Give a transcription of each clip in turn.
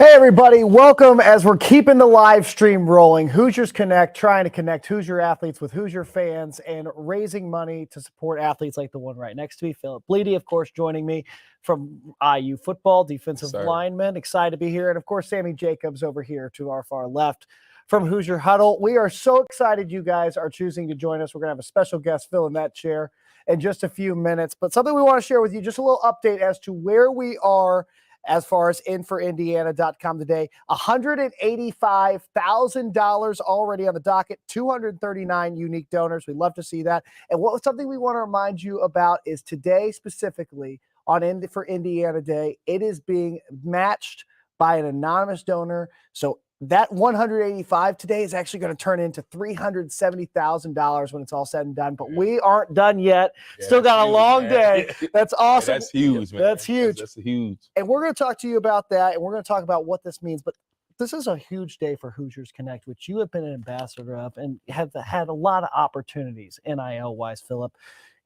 Hey everybody, welcome as we're keeping the live stream rolling. Hoosiers Connect, trying to connect Hoosier athletes with Hoosier fans and raising money to support athletes like the one right next to me. Philip Bleedy, of course, joining me from IU football, defensive lineman. Excited to be here. And of course, Sammy Jacobs over here to our far left from Hoosier Huddle. We are so excited you guys are choosing to join us. We're going to have a special guest fill in that chair in just a few minutes. But something we want to share with you, just a little update as to where we are as far as inforindiana.com today. $185,000 already on the docket, 239 unique donors. We'd love to see that. And something we want to remind you about is today specifically on for Indiana Day, it is being matched by an anonymous donor. So that 185 today is actually going to turn into $370,000 when it's all said and done. But we aren't done yet. Still got a long day. That's awesome. That's huge, man. That's huge. That's huge. And we're going to talk to you about that, and we're going to talk about what this means. But this is a huge day for Hoosiers Connect, which you have been an ambassador of and have had a lot of opportunities, NIL-wise, Philip,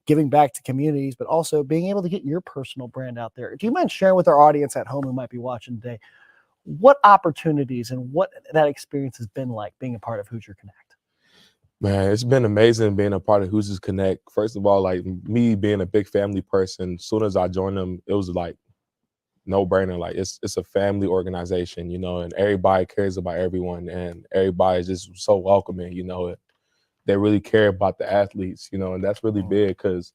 giving back to communities, but also being able to get your personal brand out there. Do you mind sharing with our audience at home who might be watching today what opportunities and what that experience has been like being a part of Hoosier Connect? Man, it's been amazing being a part of Hoosiers Connect. First of all, like me being a big family person, as soon as I joined them, it was like no-brainer. Like it's a family organization, you know, and everybody cares about everyone, and everybody is just so welcoming, you know. They really care about the athletes, you know, and that's really big because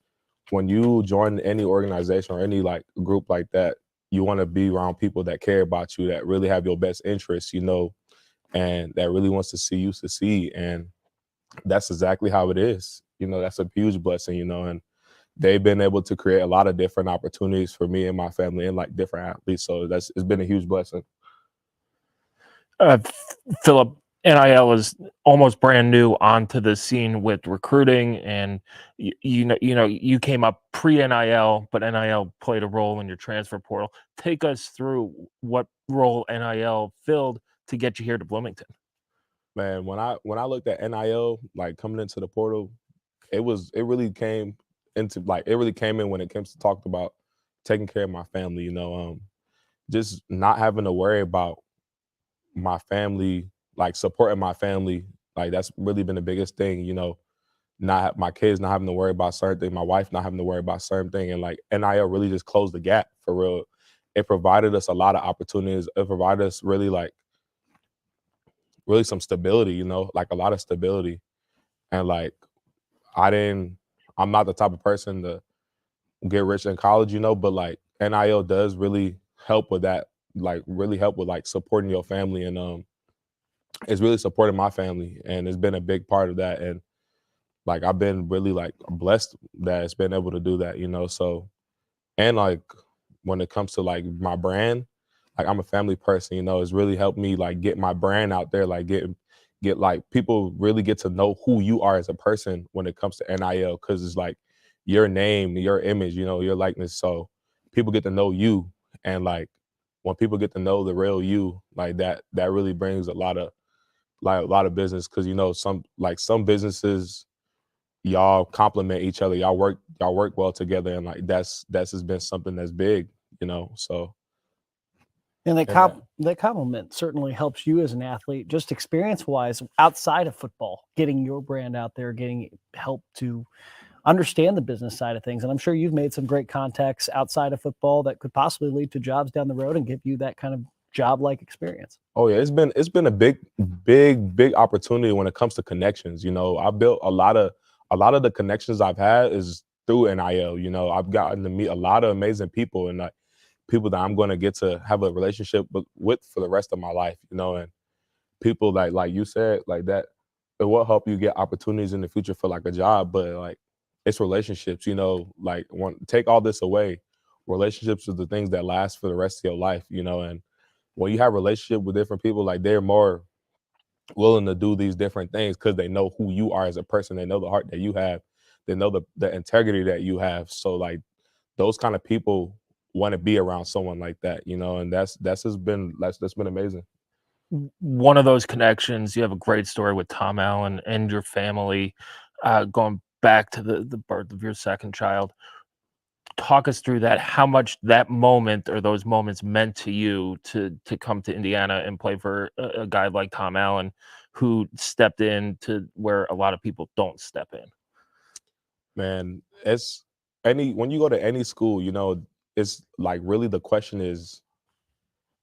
when you join any organization or any like group like that, you want to be around people that care about you, that really have your best interests, you know, and that really wants to see you succeed. And that's exactly how it is. You know, that's a huge blessing, you know, and they've been able to create a lot of different opportunities for me and my family and like different athletes. So it's been a huge blessing. Philip, NIL is almost brand new onto the scene with recruiting, and you came up pre-NIL, but NIL played a role in your transfer portal. Take us through what role NIL filled to get you here to Bloomington. Man, when I looked at NIL, like coming into the portal, it really came in when it comes to talk about taking care of my family, you know, just not having to worry about my family, like supporting my family. Like that's really been the biggest thing, you know, my kids not having to worry about certain things, my wife not having to worry about certain thing. And like NIL really just closed the gap for real. It provided us a lot of opportunities. It provided us really some stability, you know, like a lot of stability. And like I'm not the type of person to get rich in college, you know, but like NIL does really help with that, like really help with like supporting your family. And it's really supporting my family, and it's been a big part of that. And like I've been really like blessed that it's been able to do that, you know. So, and like when it comes to like my brand, like I'm a family person, you know, it's really helped me like get my brand out there, like get like people really get to know who you are as a person when it comes to NIL, because it's like your name, your image, you know, your likeness. So people get to know you, and like when people get to know the real you, like that really brings a lot of business, because you know some businesses, y'all complement each other, y'all work well together, and like that's has been something that's big, you know. So and that compliment certainly helps you as an athlete, just experience-wise, outside of football, getting your brand out there, getting help to understand the business side of things. And I'm sure you've made some great contacts outside of football that could possibly lead to jobs down the road and give you that kind of job-like experience. Oh yeah, it's been a big opportunity when it comes to connections. You know, I built a lot of the connections I've had is through NIL. You know, I've gotten to meet a lot of amazing people, and like people that I'm going to get to have a relationship with for the rest of my life. You know, and people like you said, like that, it will help you get opportunities in the future for like a job. But like it's relationships. You know, like take all this away, relationships are the things that last for the rest of your life. You know, and when you have a relationship with different people, like they're more willing to do these different things because they know who you are as a person. They know the heart that you have. They know the integrity that you have. So like those kind of people want to be around someone like that, you know, and that's been amazing. One of those connections, you have a great story with Tom Allen and your family, going back to the birth of your second child. talk us through that, how much that moment or those moments meant to you to come to Indiana and play for a guy like Tom Allen, who stepped in to where a lot of people don't step in. Man, it's when you go to any school, you know, it's like really the question is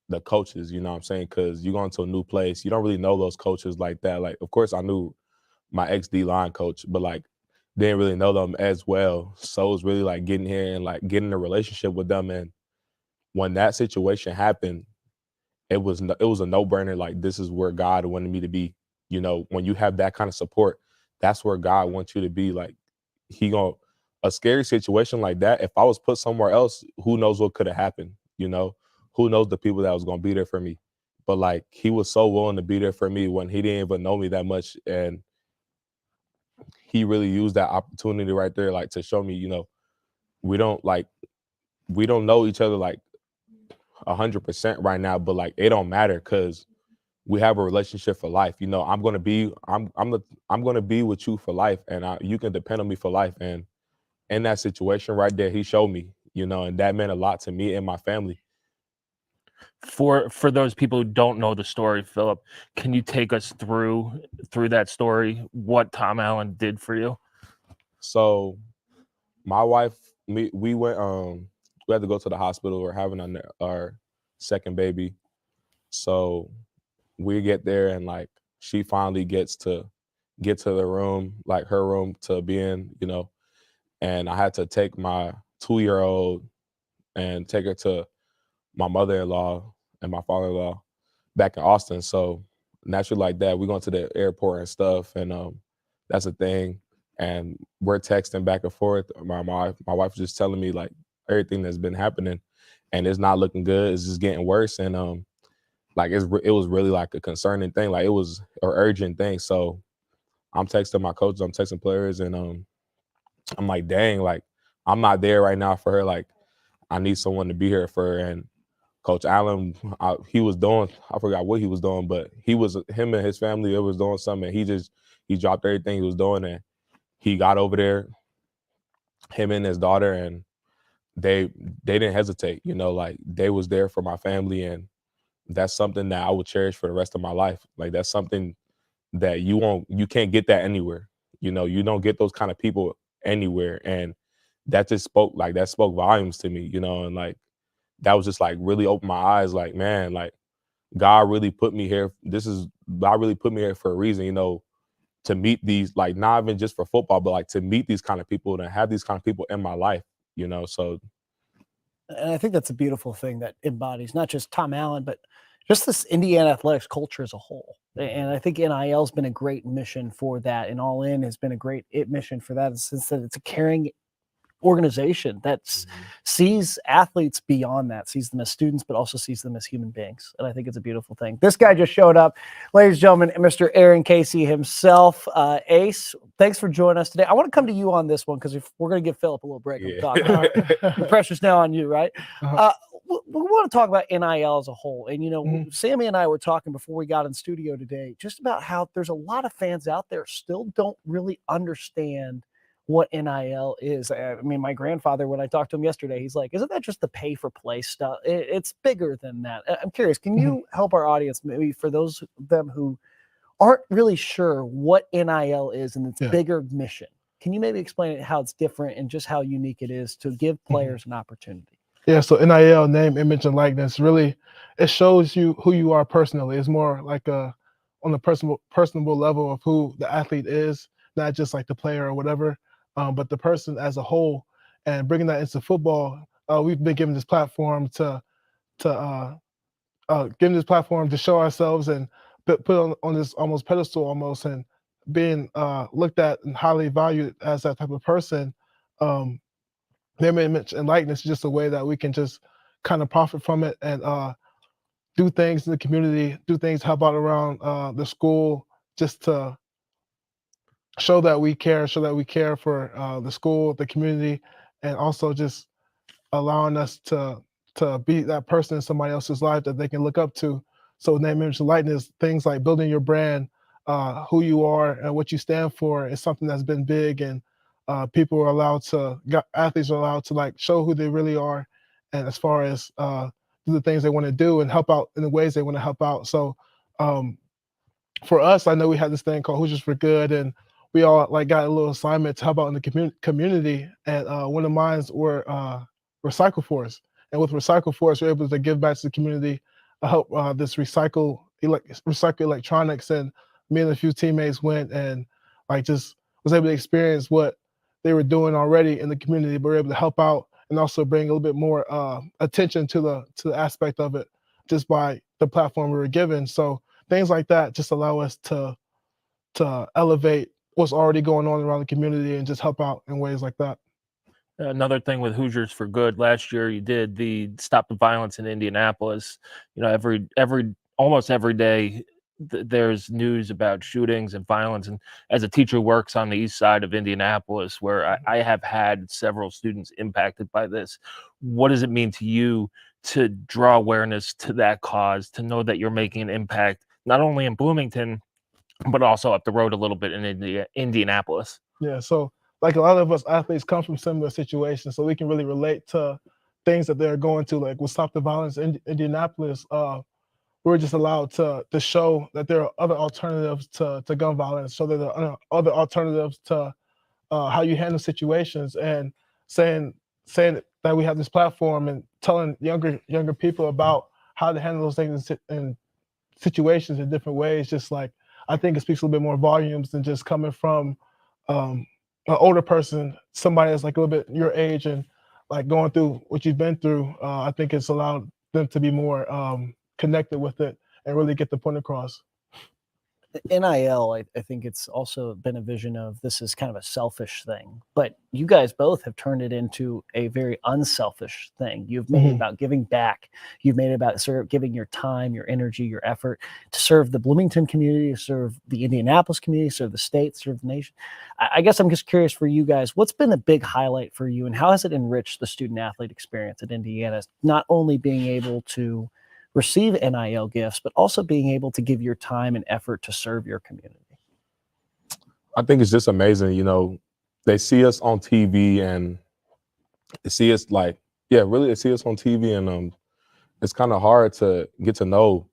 the coaches, you know what I'm saying? Because you go into a new place, you don't really know those coaches like that. Like, of course, I knew my ex-D line coach, but like didn't really know them as well. So it was really like getting here and like getting a relationship with them. And when that situation happened, it was a no-brainer. Like, this is where God wanted me to be. You know, when you have that kind of support, that's where God wants you to be. Like, a scary situation like that, if I was put somewhere else, who knows what could have happened, you know? Who knows the people that was going to be there for me. But like, he was so willing to be there for me when he didn't even know me that much. And he really used that opportunity right there, like, to show me, you know, we don't know each other like 100% right now, but like, it don't matter because we have a relationship for life. You know, I'm gonna be with you for life, and you can depend on me for life. And in that situation right there, he showed me, you know, and that meant a lot to me and my family. For those people who don't know the story, Philip, can you take us through that story, what Tom Allen did for you? So my wife, we went, we had to go to the hospital. We're having our second baby. So we get there and like, she finally gets to the room, like her room to be in, you know, and I had to take my 2-year-old and take her to my mother-in-law and my father-in-law back in Austin. So naturally like that, we going to the airport and stuff, and that's a thing. And we're texting back and forth. My wife was just telling me like everything that's been happening, and it's not looking good. It's just getting worse. And like it was really like a concerning thing. Like, it was an urgent thing. So I'm texting my coaches, I'm texting players, and I'm like, dang, like, I'm not there right now for her. Like, I need someone to be here for her. And Coach Allen, he was doing, I forgot what he was doing, but him and his family, it was doing something. He dropped everything he was doing, and he got over there, him and his daughter, and they didn't hesitate, you know, like, they was there for my family. And that's something that I would cherish for the rest of my life. Like, that's something that you can't get that anywhere. You know, you don't get those kind of people anywhere. And that spoke volumes to me, you know. And like, that was just like really opened my eyes. Like, man, like, God really put me here. God really put me here for a reason, you know, to meet these, like, not even just for football, but like to meet these kind of people and have these kind of people in my life, you know. So, and I think that's a beautiful thing that embodies not just Tom Allen, but just this Indiana athletics culture as a whole. And I think NIL has been a great mission for that, and All In has been a great mission for that, since that it's a caring organization that sees athletes beyond that, sees them as students, but also sees them as human beings. And I think it's a beautiful thing. This guy just showed up, ladies and gentlemen, Mr. Aaron Casey himself. Ace, thanks for joining us today. I want to come to you on this one, because if we're going to give Philip a little break, yeah. the pressure's now on you, right? We want to talk about NIL as a whole. And, you know, Sammy and I were talking before we got in studio today, just about how there's a lot of fans out there still don't really understand what NIL is. I mean, my grandfather, when I talked to him yesterday, he's like, isn't that just the pay for play stuff? It's bigger than that. I'm curious, can you help our audience, maybe for those of them who aren't really sure what NIL is and its bigger mission? Can you maybe explain it, how it's different and just how unique it is to give players an opportunity? Yeah, so NIL, name, image, and likeness, really, it shows you who you are personally. It's more like on the personable level of who the athlete is, not just like the player or whatever, but the person as a whole. And bringing that into football, we've been given this platform to show ourselves and put on this almost pedestal almost, and being looked at and highly valued as that type of person. Name, image, and likeness is just a way that we can just kind of profit from it and do things in the community, do things, help out around the school, just to show that we care for the school, the community, and also just allowing us to be that person in somebody else's life that they can look up to. So name, image, and likeness, things like building your brand, who you are and what you stand for, is something that's been big. And People are allowed to, athletes are allowed to like show who they really are, and as far as do the things they want to do and help out in the ways they want to help out. So for us, I know we had this thing called Hoosiers for Good, and we all like got a little assignment to help out in the community. And one of mine were Recycle Force, and with Recycle Force, we're able to give back to the community, help this recycle electronics. And me and a few teammates went and like just was able to experience what they were doing already in the community, but we're able to help out and also bring a little bit more attention to the aspect of it just by the platform we were given. So things like that just allow us to elevate what's already going on around the community and just help out in ways like that. Another thing with Hoosiers for Good, last year you did the Stop the Violence in Indianapolis. You know, almost every day there's news about shootings and violence. And as a teacher who works on the east side of Indianapolis, where I have had several students impacted by this, what does it mean to you to draw awareness to that cause, to know that you're making an impact, not only in Bloomington, but also up the road a little bit in Indianapolis? Yeah, so like a lot of us athletes come from similar situations, so we can really relate to things that they're going to. Like with Stop the Violence in Indianapolis, we're just allowed to show that there are other alternatives to gun violence, so there are other alternatives to how you handle situations, and saying that we have this platform and telling younger people about how to handle those things in situations in different ways. Just like I think it speaks a little bit more volumes than just coming from an older person, somebody that's like a little bit your age and like going through what you've been through. I think it's allowed them to be more connected with it and really get the point across. NIL, I think it's also been a vision of this is kind of a selfish thing, but you guys both have turned it into a very unselfish thing. You've made it about giving back. You've made it about giving your time, your energy, your effort to serve the Bloomington community, to serve the Indianapolis community, serve the state, serve the nation. I guess I'm just curious for you guys, what's been the big highlight for you and how has it enriched the student athlete experience at Indiana, not only being able to receive NIL gifts, but also being able to give your time and effort to serve your community? I think it's just amazing. You know, they see us on TV and they see us like, yeah, really they see us on TV, and it's kind of hard to get to know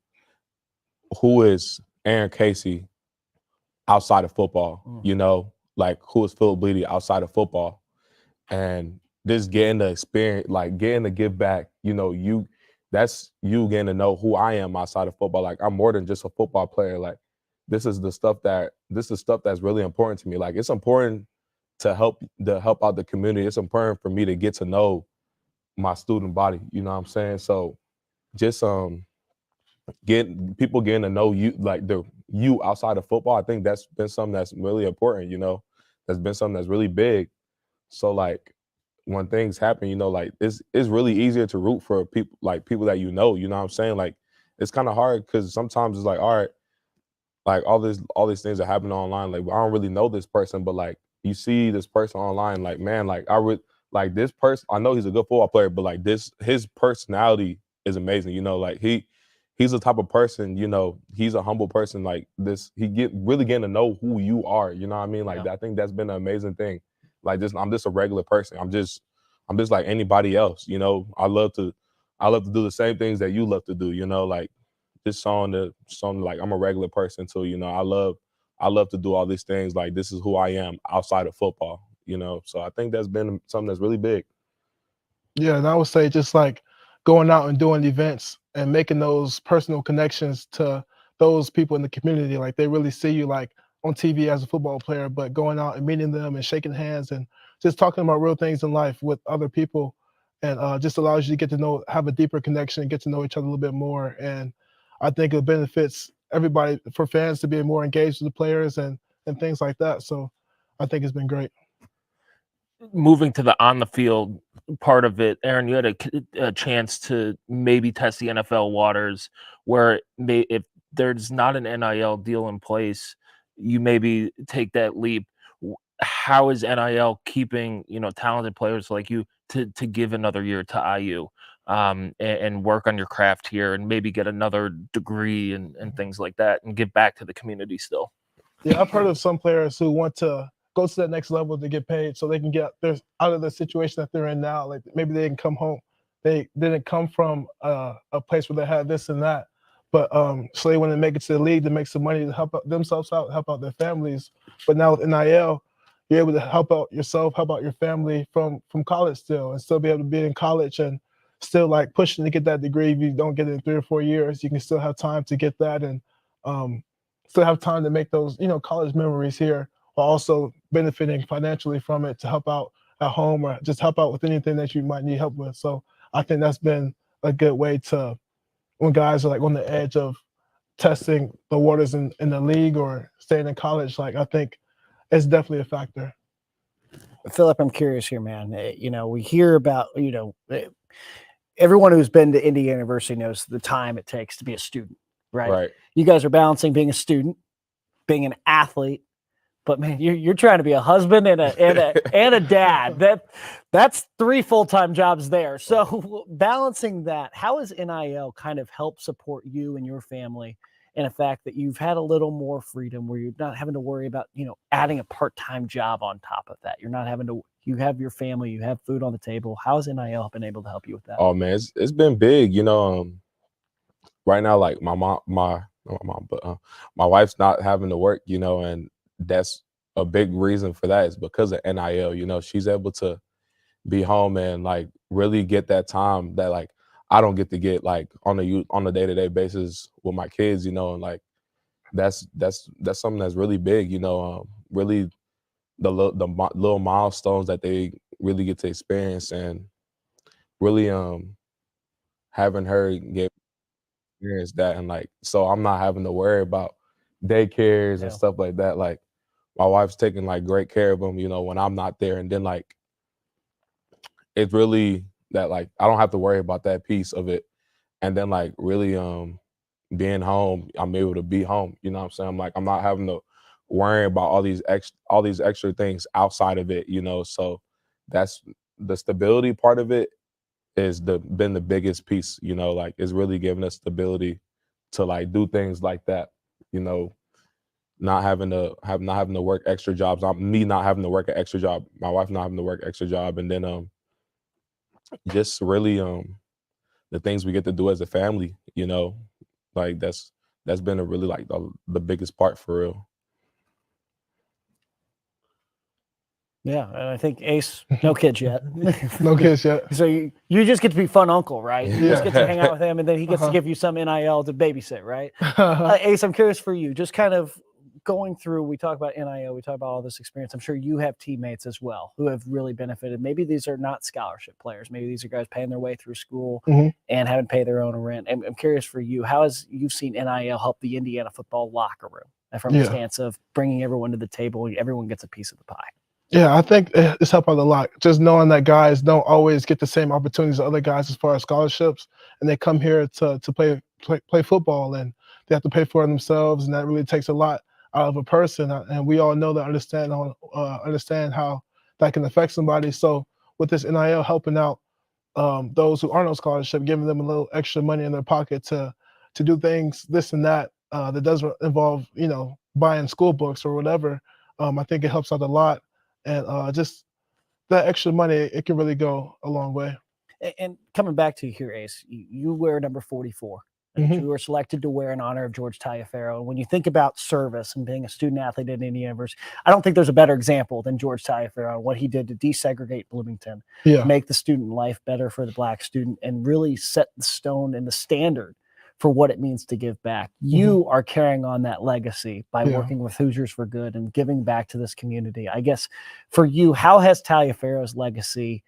who is Aaron Casey outside of football, you know, like who is Philip Bleedy outside of football. And just getting the experience, like getting to give back, you know, that's you getting to know who I am outside of football. Like I'm more than just a football player. Like this is stuff that's really important to me. Like it's important to help out the community. It's important for me to get to know my student body. You know what I'm saying? So just getting to know you, like you outside of football. I think that's been something that's really important. You know, that's been something that's really big. So like when things happen, you know, like it's really easier to root for people that you know what I'm saying? Like it's kind of hard because sometimes it's like, all right, like all these things are happening online. Like I don't really know this person, but like you see this person online, like man, like I would like this person. I know he's a good football player, but like his personality is amazing. You know, like he's the type of person, you know, he's a humble person. Like this, really getting to know who you are. You know what I mean? Like I think that's been an amazing thing. Like I'm just a regular person. I'm just like anybody else. You know, I love to do the same things that you love to do. You know, like just showing like I'm a regular person too. You know, I love to do all these things. Like this is who I am outside of football. You know, so I think that's been something that's really big. Yeah, and I would say just like going out and doing events and making those personal connections to those people in the community. Like they really see you like on TV as a football player, but going out and meeting them and shaking hands and just talking about real things in life with other people, and just allows you to get to have a deeper connection, get to know each other a little bit more. And I think it benefits everybody, for fans to be more engaged with the players and things like that. So I think it's been great. Moving to the on the field part of it, Aaron, you had a chance to maybe test the NFL waters, where if there's not an NIL deal in place, you maybe take that leap. How is NIL keeping talented players like you to give another year to IU and work on your craft here and maybe get another degree and things like that and give back to the community still? Yeah, I've heard of some players who want to go to that next level to get paid so they can get out of the situation that they're in now. Like maybe they didn't come home. They didn't come from a place where they had this and that. But so they want to make it to the league to make some money to help out themselves out, help out their families. But now with NIL, you're able to help out yourself, help out your family from college still, and still be able to be in college and still like pushing to get that degree. If you don't get it in 3 or 4 years, you can still have time to get that and still have time to make those, college memories here while also benefiting financially from it to help out at home or just help out with anything that you might need help with. So I think that's been a good way to, when guys are like on the edge of testing the waters in the league or staying in college, like I think it's definitely a factor. Philip, I'm curious here, man. We hear about, everyone who's been to Indiana University knows the time it takes to be a student, right? Right. You guys are balancing being a student, being an athlete, but man, you're trying to be a husband and a dad. That's 3 full-time jobs there. So balancing that, how has NIL kind of helped support you and your family in the fact that you've had a little more freedom where you're not having to worry about, adding a part-time job on top of that? You're not having to, you have your family, you have food on the table. How has NIL been able to help you with that? Oh man, it's been big. Right now, like my wife's not having to work, and that's a big reason for that is because of NIL. She's able to be home and like really get that time that like I don't get to get like on a day-to-day basis with my kids, and like that's something that's really big, really the little milestones that they really get to experience and really having her get experience that, and like so I'm not having to worry about daycares and stuff like that. Like my wife's taking like great care of them, when I'm not there, and then like it's really that like I don't have to worry about that piece of it, and then like really being home, I'm able to be home. You know what I'm saying? Like I'm not having to worry about all these extra things outside of it. So that's the stability part of it is been the biggest piece. Like it's really giving us stability to like do things like that. Not having to work extra jobs. Me not having to work an extra job. My wife not having to work extra job, and then just really the things we get to do as a family. Like that's been a really like the biggest part for real. Yeah, and I think Ace, no kids yet. No kids yet. So you just get to be fun uncle, right? You just get to hang out with him, and then he gets to Uh-huh. give you some NIL to babysit, right? Ace, I'm curious for you, just kind of going through, we talk about NIL, we talk about all this experience. I'm sure you have teammates as well who have really benefited. Maybe these are not scholarship players. Maybe these are guys paying their way through school Mhm. and having to pay their own rent. I'm curious for you, how has you've seen NIL help the Indiana football locker room from the stance of bringing everyone to the table, everyone gets a piece of the pie? Yeah, I think it's helped out a lot. Just knowing that guys don't always get the same opportunities as other guys as far as scholarships, and they come here to play football, and they have to pay for it themselves, and that really takes a lot out of a person. And we all know that, understand how that can affect somebody. So with this NIL helping out those who aren't on scholarship, giving them a little extra money in their pocket to do things, this and that, that doesn't involve buying school books or whatever. I think it helps out a lot. And just that extra money, it can really go a long way. And coming back to you here, Ace, you wear number 44. And Mhm. you were selected to wear in honor of George Taliaferro. And when you think about service and being a student athlete at Indiana University, I don't think there's a better example than George Taliaferro and what he did to desegregate Bloomington, make the student life better for the Black student, and really set the stone and the standard for what it means to give back. You are carrying on that legacy by working with Hoosiers for Good and giving back to this community. I guess for you, how has Taliaferro's legacy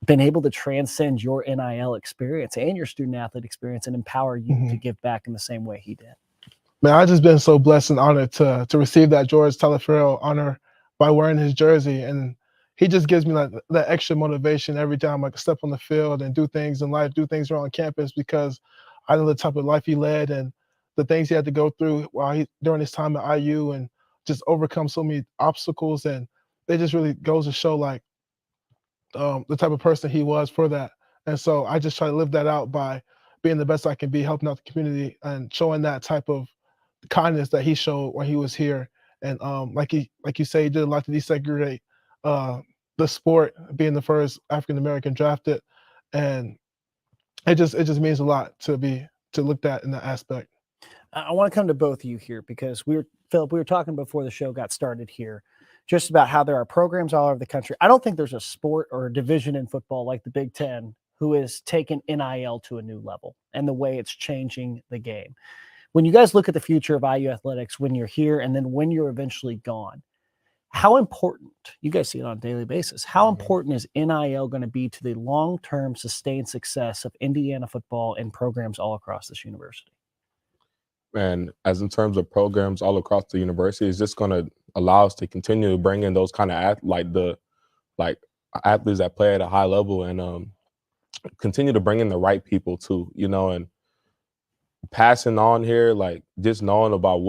been able to transcend your NIL experience and your student athlete experience and empower you to give back in the same way he did? Man, I've just been so blessed and honored to receive that George Taliaferro honor by wearing his jersey. And he just gives me like that extra motivation every time I step on the field and do things in life, do things around campus, because I know the type of life he led and the things he had to go through during his time at IU, and just overcome so many obstacles. And it just really goes to show like the type of person he was for that. And so I just try to live that out by being the best I can be, helping out the community and showing that type of kindness that he showed when he was here. And like you say, he did a lot to desegregate the sport, being the first African American drafted, and it just means a lot to look at in that aspect. I want to come to both of you here because Philip, we were talking before the show got started here, just about how there are programs all over the country. I don't think there's a sport or a division in football like the Big Ten who has taken NIL to a new level and the way it's changing the game. When you guys look at the future of IU athletics, when you're here and then when you're eventually gone, how important, you guys see it on a daily basis, how important is NIL going to be to the long-term sustained success of Indiana football and programs all across this university? And as in terms of programs all across the university, it's just going to allow us to continue to bring in those kind of athletes that play at a high level, and continue to bring in the right people too, and passing on here, like just knowing about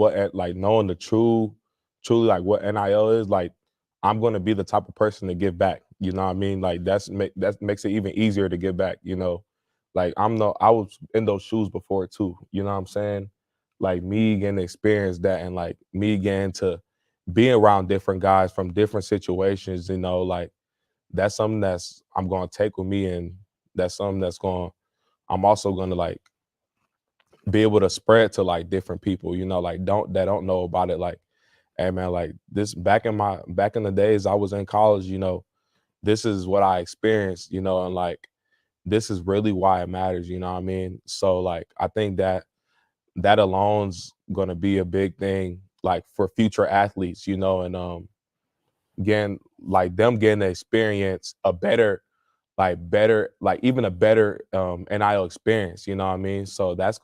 knowing the truly like what NIL is, like I'm going to be the type of person to give back. You know what I mean? Like that makes it even easier to give back. Like I was in those shoes before too. You know what I'm saying? Like me getting to experience that, and like me getting to be around different guys from different situations. Like that's something I'm going to take with me, and that's something I'm also going to like be able to spread to like different people, like that don't know about it. Like, hey man, like this back in the days I was in college, this is what I experienced, and like this is really why it matters, you know what I mean? So like I think that alone's gonna be a big thing like for future athletes, and again, like them getting to experience even a better NIL experience, you know what I mean? So that's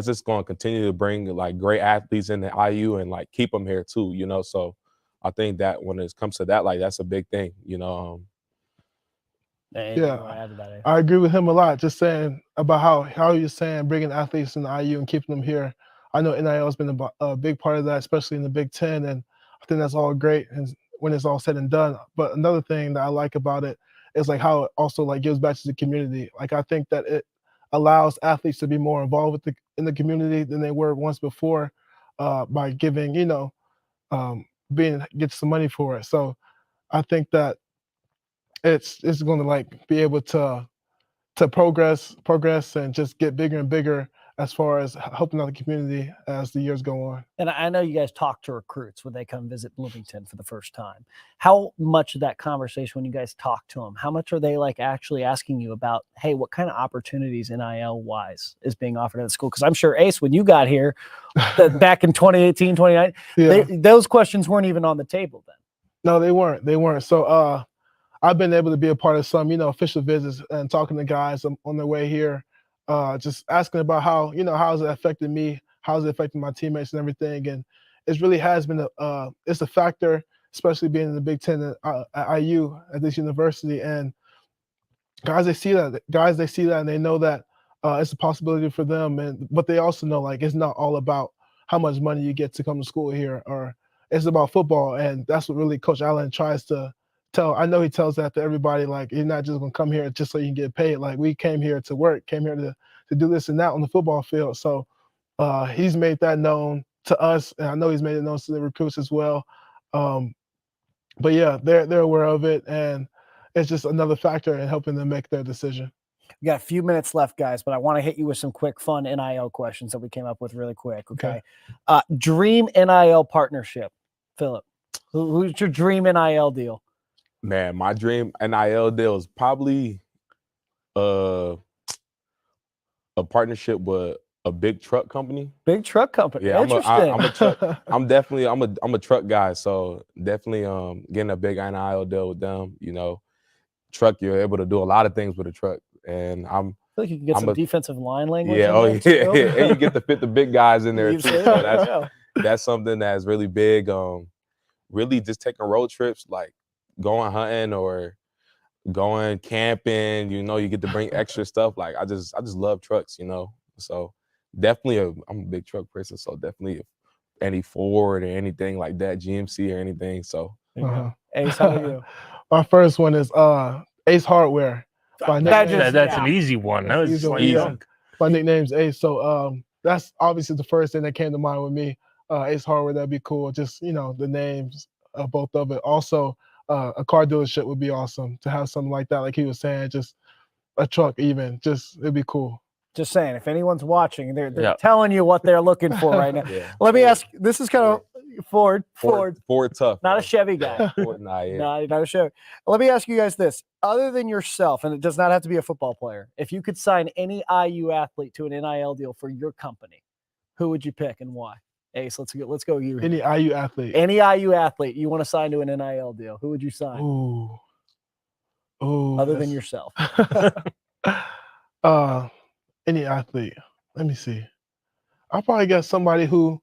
just gonna continue to bring like great athletes into IU and like keep them here too, So I think that when it comes to that, like that's a big thing, Yeah, I agree with him a lot. Just saying about how you're saying bringing athletes into IU and keeping them here. I know NIL has been a big part of that, especially in the Big Ten, and I think that's all great. And when it's all said and done, but another thing that I like about it is like how it also like gives back to the community. Like I think that it allows athletes to be more involved in the community than they were once before, by giving, get some money for it. So I think that it's going to like be able to progress and just get bigger and bigger as far as helping out the community as the years go on. And I know you guys talk to recruits when they come visit Bloomington for the first time. How much of that conversation, when you guys talk to them, how much are they like actually asking you about, hey, what kind of opportunities NIL wise is being offered at the school? Because I'm sure, Ace, when you got here back in 2018, 2019, those questions weren't even on the table then. No, they weren't. So I've been able to be a part of some, official visits and talking to guys on their way here, just asking about how, how's it affected me, how's it affecting my teammates and everything. And it really has been it's a factor, especially being in the Big Ten at IU at this university. And guys, they see that and they know that it's a possibility for them. But they also know like it's not all about how much money you get to come to school here, or it's about football. And that's what really Coach Allen tries to tell. I know he tells that to everybody, like you're not just gonna come here just so you can get paid. Like we came here to work, came here to do this and that on the football field. So he's made that known to us, and I know he's made it known to the recruits as well. But yeah, they're aware of it, and it's just another factor in helping them make their decision. We got a few minutes left, guys, but I want to hit you with some quick, fun NIL questions that we came up with really quick. Okay. Dream NIL partnership, Philip. Who's your dream NIL deal? Man, my dream NIL deal is probably a partnership with a big truck company. Big truck company. Yeah, interesting. I'm a truck. I'm a truck guy, so definitely getting a big NIL deal with them. Truck, you're able to do a lot of things with a truck, and I feel like you can get some defensive line language. Yeah, and you get to fit the big guys in there too. So that's something that's really big. Really just taking road trips, like going hunting or going camping. You get to bring extra stuff. Like I just love trucks. So definitely I'm a big truck person. So definitely any Ford or anything like that, GMC or anything. So Ace, how about you? My first one is Ace Hardware. That's an easy one. My nickname's Ace. So that's obviously the first thing that came to mind with me. Ace Hardware, that'd be cool. Just, the names of both of it. Also, a car dealership would be awesome to have something like that. Like he was saying, just a truck even. Just, it'd be cool. Just saying, if anyone's watching, they're Yeah. telling you what they're looking for right now. Yeah. Let me ask, this is kind of Ford, Ford tough. not bro. a Chevy guy. Ford, nah, yeah. Not a Chevy. Let me ask you guys this. Other than yourself, and it does not have to be a football player, if you could sign any IU athlete to an NIL deal for your company, who would you pick and why? Ace, let's go you. Any IU athlete. Any IU athlete you want to sign to an NIL deal, who would you sign? Ooh, other than yourself? Any athlete. Let me see. I'll probably get somebody who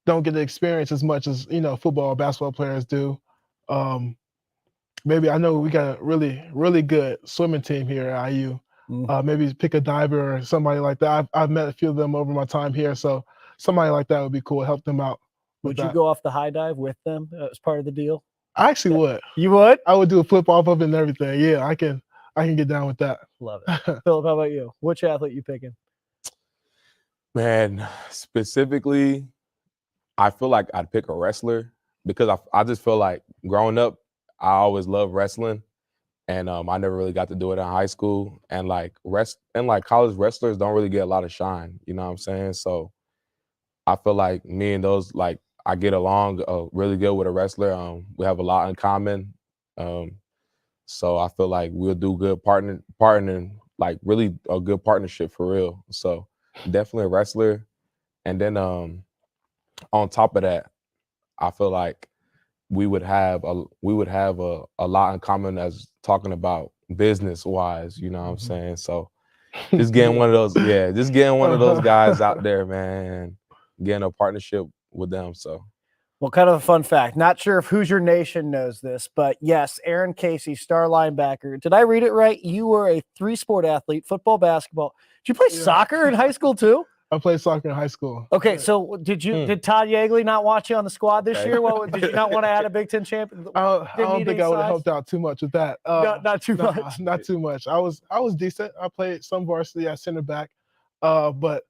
don't get the experience as much as football or basketball players do. Maybe I know we got a really, really good swimming team here at IU. Maybe pick a diver or somebody like that. I've met a few of them over my time here, so somebody like that would be cool. Help them out. Would you go off the high dive with them as part of the deal? I actually would. You would? I would do a flip off of it and everything. Yeah, I can get down with that. Love it. Philip, how about you? Which athlete you picking? Man, specifically, I feel like I'd pick a wrestler because I just feel like growing up, I always loved wrestling, and I never really got to do it in high school. And like college wrestlers don't really get a lot of shine. You know what I'm saying? So I feel like me and those I get along really good with a wrestler. We have a lot in common. So I feel like we'll do good partnering, like really a good partnership for real. So definitely a wrestler. And then on top of that, I feel like we would have a lot in common as talking about business wise, you know what I'm saying? So just getting one of those, just getting one of those guys out there, man, getting a partnership with them. So well, kind of a fun fact. Not sure if Hoosier Nation knows this, but yes, Aaron Casey, star linebacker. Did I read it right? You were a 3-sport athlete, football, basketball. Did you play soccer in high school too? I played soccer in high school. Okay, so did Todd Yeagley not want you on the squad this year? Well, did you not want to add a Big Ten champion? I don't think I would have helped out too much with that. Not too much. Not too much. I was decent. I played some varsity at center back, but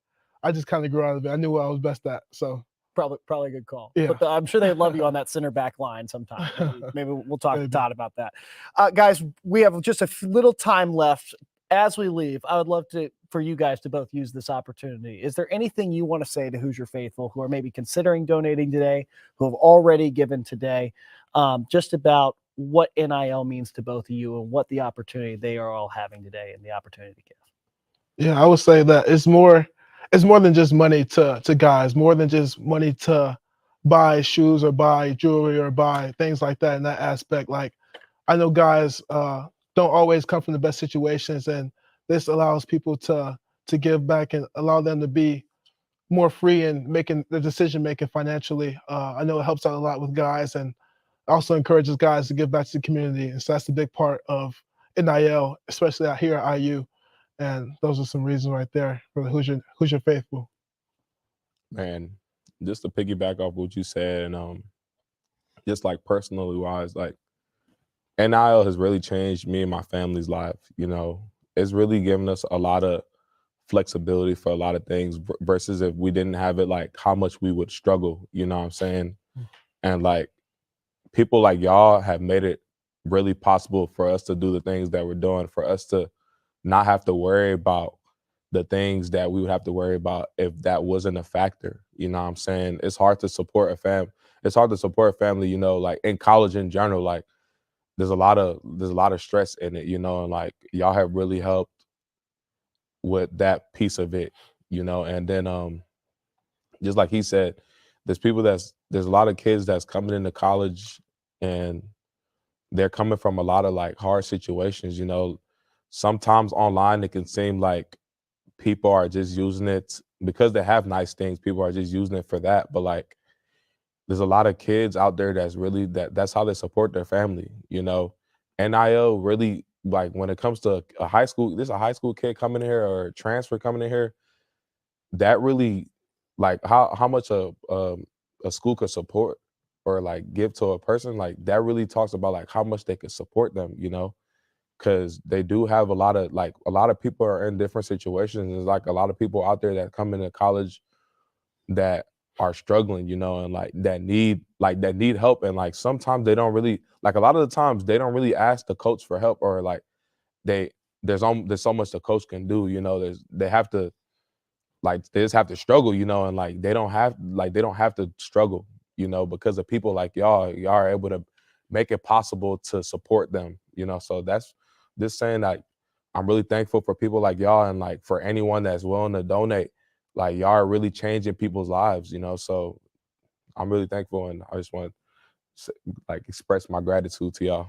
I just kind of grew out of it. I knew what I was best at, so. Probably a good call. Yeah. But I'm sure they'd love you on that center back line sometime. Maybe we'll talk to Todd about that. Guys, we have just a little time left. As we leave, I would love for you guys to both use this opportunity. Is there anything you want to say to Hoosier faithful who are maybe considering donating today, who have already given today, just about what NIL means to both of you and what the opportunity they are all having today and the opportunity to give? Yeah, I would say that it's more than just money to guys, more than just money to buy shoes or buy jewelry or buy things like that in that aspect. Like, I know guys don't always come from the best situations, and this allows people to give back and allow them to be more free in making the decision making financially. I know it helps out a lot with guys, and also encourages guys to give back to the community. And so that's a big part of NIL, especially out here at IU. And those are some reasons right there for the Hoosier faithful. Man, just to piggyback off what you said, and just like personally wise, like NIL has really changed me and my family's life. You know, it's really given us a lot of flexibility for a lot of things versus if we didn't have it, like how much we would struggle. You know what I'm saying? And like people like y'all have made it really possible for us to do the things that we're doing, for us to not have to worry about the things that we would have to worry about if that wasn't a factor. You know what I'm saying? It's hard to support a family. It's hard to support a family, you know, like in college in general, like there's a lot of stress in it, you know, and like y'all have really helped with that piece of it, you know. And then just like he said, there's a lot of kids that's coming into college and they're coming from a lot of like hard situations, you know. Sometimes online it can seem like people are just using it because they have nice things. People are just using it for that. But like there's a lot of kids out there that's really that's how they support their family, you know. NIL really, like when it comes to a high school kid coming in here or a transfer coming in here, that really like how much a school could support or like give to a person, like that really talks about like how much they could support them, you know. Because they do have a lot of people are in different situations. There's like a lot of people out there that come into college that are struggling, you know, and that need help. And like sometimes they don't really, like a lot of the times they don't really ask the coach for help, or like there's so much the coach can do, you know. They have to, like, they just have to struggle, you know, and like they don't have to struggle, you know, because of people like y'all are able to make it possible to support them, you know. So that's just saying that I'm really thankful for people like y'all, and like for anyone that's willing to donate. Like, y'all are really changing people's lives, you know. So I'm really thankful, and I just want to like express my gratitude to y'all.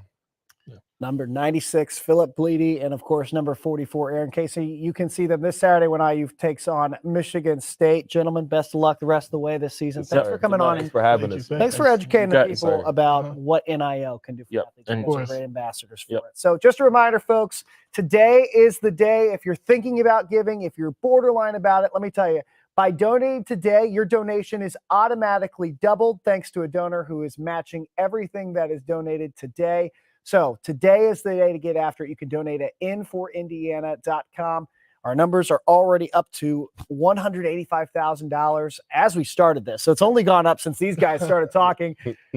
Number 96, Philip Bleedy, and of course, number 44, Aaron Casey. You can see them this Saturday when IU takes on Michigan State. Gentlemen, best of luck the rest of the way this season. Yes, Thanks sir. for coming on. Thanks for having Thank you, us. Thanks for educating the Yes, people sir. about what NIL can do for Yep. athletes. And You of guys are course. great ambassadors for Yep. it. So just a reminder, folks, today is the day. If you're thinking about giving, if you're borderline about it, let me tell you, by donating today, your donation is automatically doubled thanks to a donor who is matching everything that is donated today. So today is the day to get after it. You can donate at in4indiana.com. Our numbers are already up to $185,000 as we started this. So it's only gone up since these guys started talking.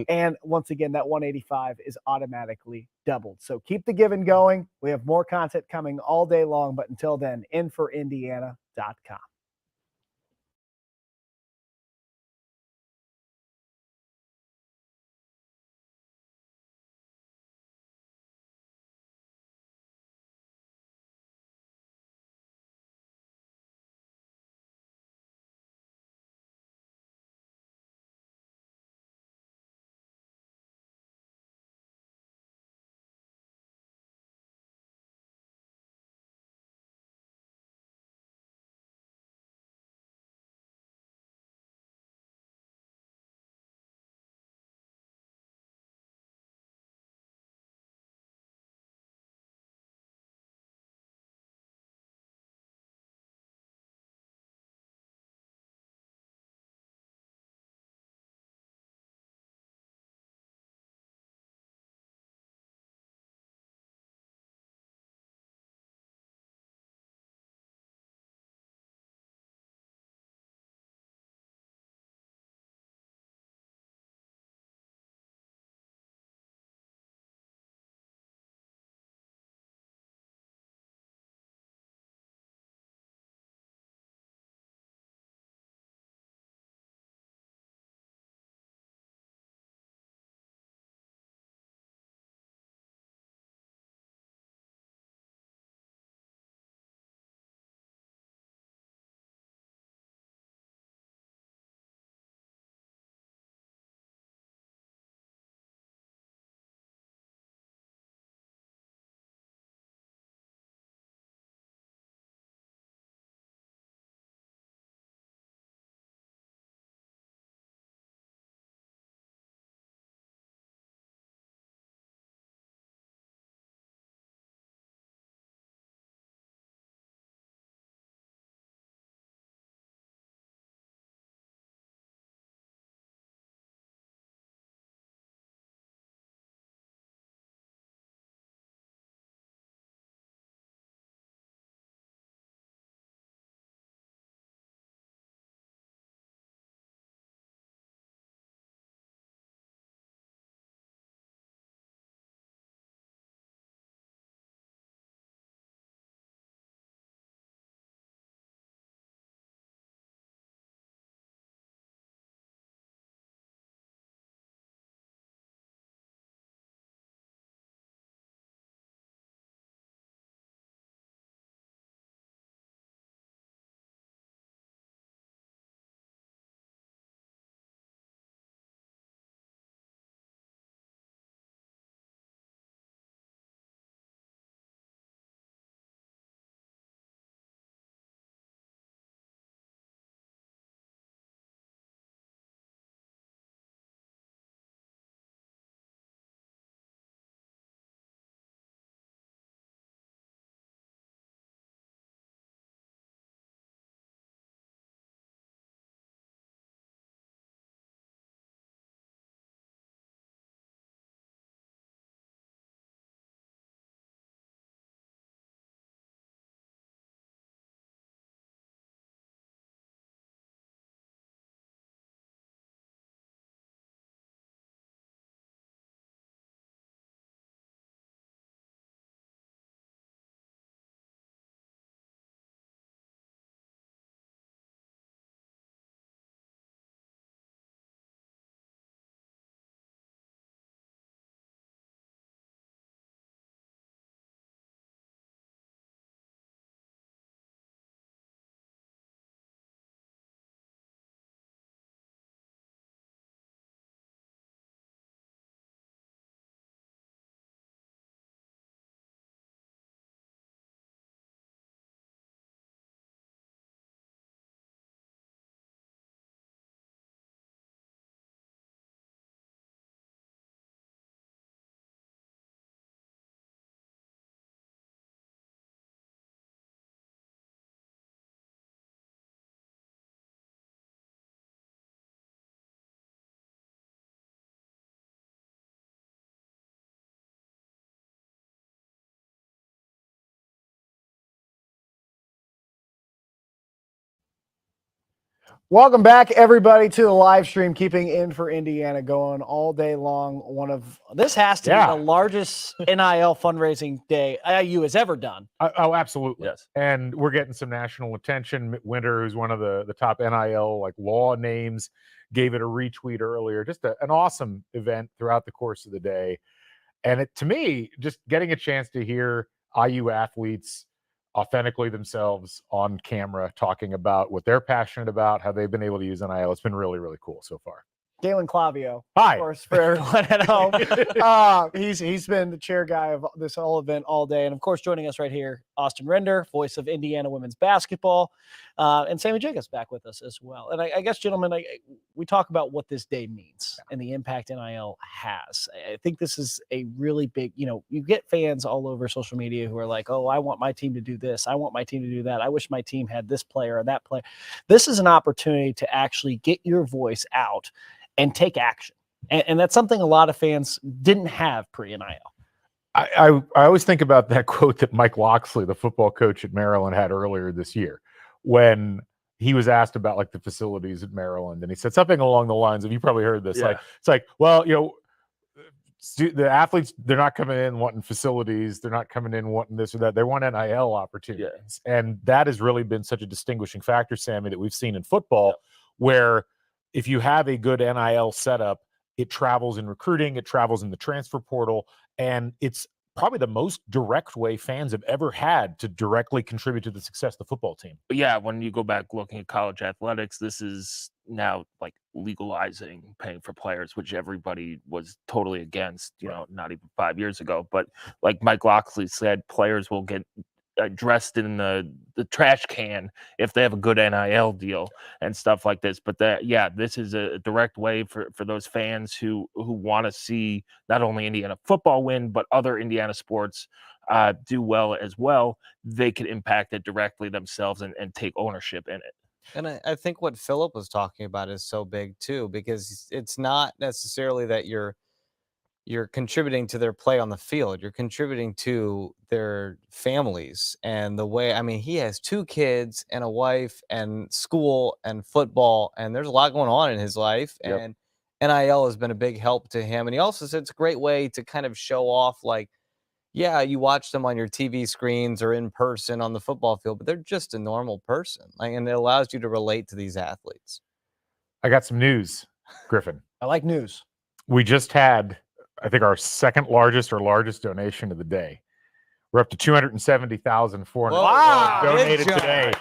And once again, that 185 is automatically doubled. So keep the giving going. We have more content coming all day long. But until then, in4indiana.com. Welcome back, everybody, to the live stream. Keeping in for Indiana going all day long. This has to be the largest NIL fundraising day IU has ever done. Oh, absolutely. Yes. And we're getting some national attention. Winter, who's one of the top NIL like law names, gave it a retweet earlier. Just an awesome event throughout the course of the day. And to me, just getting a chance to hear IU athletes authentically themselves on camera talking about what they're passionate about, how they've been able to use NIL. It's been really, really cool so far. Galen Clavio, Hi. of course, for everyone at home. He's been the chair guy of this whole event all day. And, of course, joining us right here, Austin Render, voice of Indiana women's basketball, and Sammy Jacobs back with us as well. And I guess, gentlemen, we talk about what this day means and the impact NIL has. I think this is a really big, you get fans all over social media who are like, oh, I want my team to do this. I want my team to do that. I wish my team had this player or that player. This is an opportunity to actually get your voice out and take action. And that's something a lot of fans didn't have pre-NIL. I always think about that quote that Mike Loxley, the football coach at Maryland, had earlier this year when he was asked about like the facilities at Maryland. And he said something along the lines of, you probably heard this, like, it's like, well, the athletes, they're not coming in wanting facilities. They're not coming in wanting this or that. They want NIL opportunities. Yeah. And that has really been such a distinguishing factor, Sammy, that we've seen in football, where if you have a good NIL setup, it travels in recruiting, it travels in the transfer portal, and it's probably the most direct way fans have ever had to directly contribute to the success of the football team. Yeah, when you go back looking at college athletics, this is now like legalizing paying for players, which everybody was totally against, not even 5 years ago. But like Mike Loxley said, players will get dressed in the trash can if they have a good NIL deal and stuff like this. But this is a direct way for those fans who want to see not only Indiana football win, but other Indiana sports do well as well. They could impact it directly themselves and take ownership in it. And I think what Philip was talking about is so big too, because it's not necessarily that you're contributing to their play on the field. You're contributing to their families and the way, he has 2 kids and a wife and school and football, and there's a lot going on in his life. Yep. And NIL has been a big help to him. And he also said it's a great way to kind of show off, like, yeah, you watch them on your TV screens or in person on the football field, but they're just a normal person. And it allows you to relate to these athletes. I got some news, Griffin. I like news. We just had, I think, our second largest or largest donation of the day. We're up to $270,400 donated today.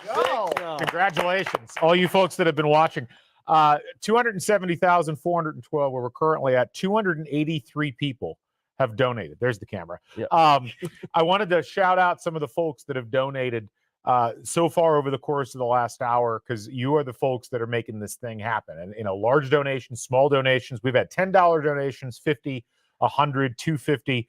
Congratulations, all you folks that have been watching. 270,412, where we're currently at 283 people have donated. There's the camera. Yep. I wanted to shout out some of the folks that have donated so far over the course of the last hour, because you are the folks that are making this thing happen. And large donations, small donations. We've had $10 donations, 50, 100, 250.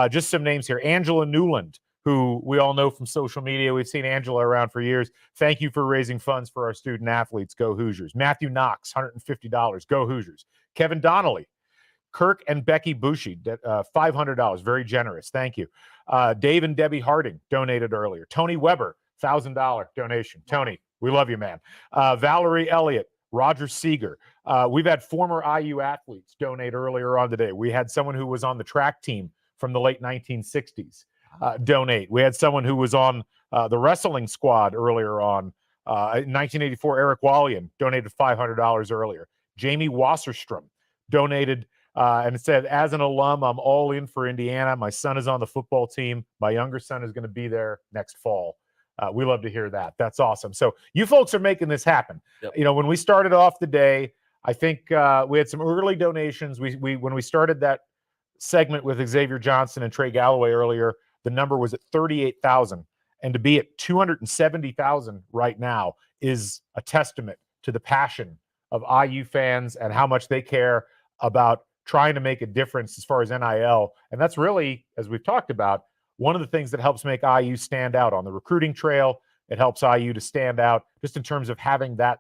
Just some names here. Angela Newland, who we all know from social media. We've seen Angela around for years. Thank you for raising funds for our student athletes. Go Hoosiers. Matthew Knox, $150. Go Hoosiers. Kevin Donnelly. Kirk and Becky Bushy, $500. Very generous. Thank you. Dave and Debbie Harding donated earlier. Tony Weber, $1,000 donation. Tony, we love you, man. Valerie Elliott, Roger Seeger. We've had former IU athletes donate earlier on today. We had someone who was on the track team from the late 1960s donate. We had someone who was on the wrestling squad earlier on. In 1984, Eric Wallian donated $500 earlier. Jamie Wasserstrom donated and it said, as an alum, I'm all in for Indiana. My son is on the football team. My younger son is going to be there next fall. We love to hear that. That's awesome. So you folks are making this happen. Yep. When we started off the day, I think we had some early donations. When we started that segment with Xavier Johnson and Trey Galloway earlier, the number was at 38,000. And to be at 270,000 right now is a testament to the passion of IU fans and how much they care about trying to make a difference as far as NIL. And that's really, as we've talked about, one of the things that helps make IU stand out on the recruiting trail. It helps IU to stand out just in terms of having that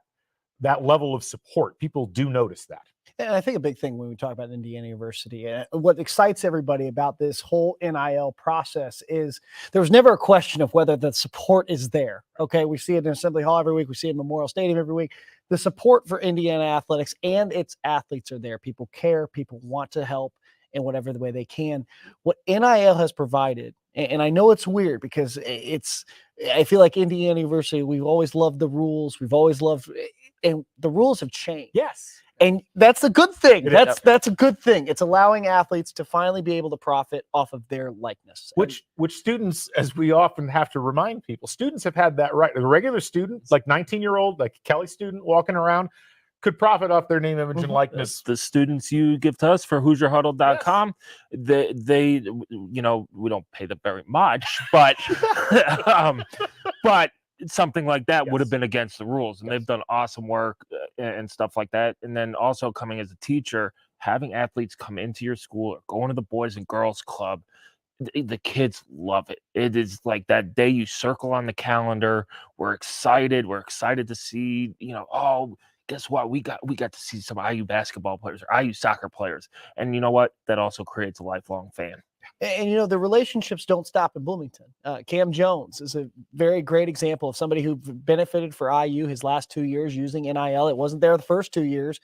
level of support. People do notice that. And I think a big thing when we talk about Indiana University, what excites everybody about this whole NIL process is there was never a question of whether the support is there. Okay, we see it in Assembly Hall every week. We see it in Memorial Stadium every week. the support for Indiana athletics and its athletes are there. People care, people want to help in whatever the way they can. What NIL has provided, and I know it's weird because I feel like Indiana University, we've always loved the rules. We've always loved, and the rules have changed. Yes. And that's a good thing. It is. That's a good thing. It's allowing athletes to finally be able to profit off of their likeness. Which students, as we often have to remind people, students have had that right. A regular student, like 19-year-old, like Kelly student walking around, could profit off their name, image, and likeness. The students you give to us for HoosierHuddle.com, they we don't pay them very much, but but something like that would have been against the rules, and they've done awesome work and stuff like that. And then also coming as a teacher, having athletes come into your school or going to the Boys and Girls Club, the kids love it. It is like that day you circle on the calendar. We're excited to see, oh, guess what? We got to see some IU basketball players or IU soccer players. And you know what? That also creates a lifelong fan. And the relationships don't stop in Bloomington. Cam Jones is a very great example of somebody who benefited for IU his last 2 years using NIL. It wasn't there the first 2 years.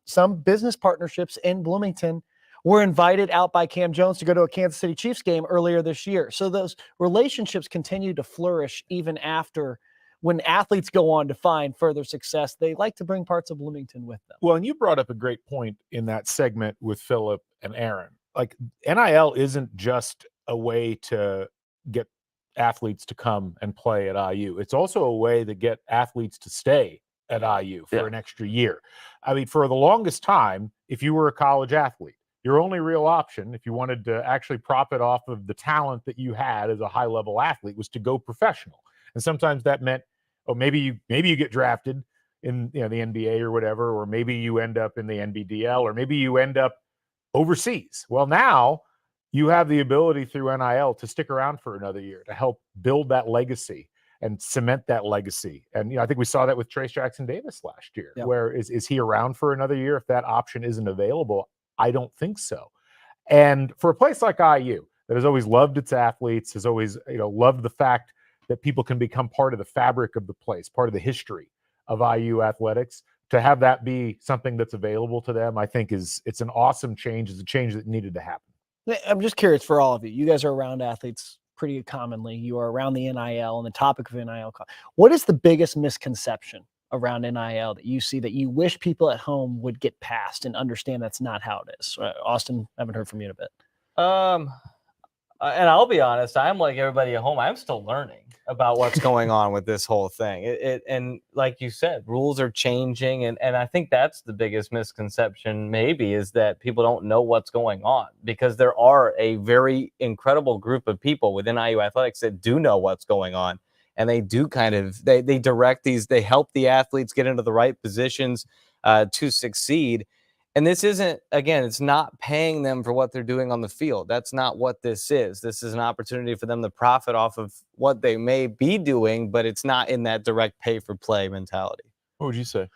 Some business partnerships in Bloomington were invited out by Cam Jones to go to a Kansas City Chiefs game earlier this year. So those relationships continue to flourish even after. When athletes go on to find further success, they like to bring parts of Bloomington with them. Well, and you brought up a great point in that segment with Philip and Aaron. Like, NIL isn't just a way to get athletes to come and play at IU. It's also a way to get athletes to stay at IU for an extra year. I mean, for the longest time, if you were a college athlete, your only real option, if you wanted to actually profit off of the talent that you had as a high-level athlete, was to go professional. And sometimes that meant, maybe you get drafted in the NBA or whatever, or maybe you end up in the NBDL, or maybe you end up overseas. Well, now you have the ability through NIL to stick around for another year to help build that legacy and cement that legacy. And I think we saw that with Trace Jackson Davis last year. Yep. Where is he around for another year if that option isn't available? I don't think so. And for a place like IU that has always loved its athletes, has always loved the fact that people can become part of the fabric of the place, part of the history of IU athletics, to have that be something that's available to them, I think it's an awesome change. It's a change that needed to happen. I'm just curious for all of you. You guys are around athletes pretty commonly. You are around the NIL and the topic of NIL. What is the biggest misconception around NIL that you see that you wish people at home would get past and understand that's not how it is? Austin, I haven't heard from you in a bit. And I'll be honest, I'm like everybody at home. I'm still learning about what's going on with this whole thing. And like you said, rules are changing. And I think that's the biggest misconception maybe, is that people don't know what's going on, because there are a very incredible group of people within IU athletics that do know what's going on. And they do they direct they help the athletes get into the right positions to succeed. And this isn't, again, it's not paying them for what they're doing on the field. That's not what this is. This is an opportunity for them to profit off of what they may be doing, but it's not in that direct pay for play mentality. What would you say?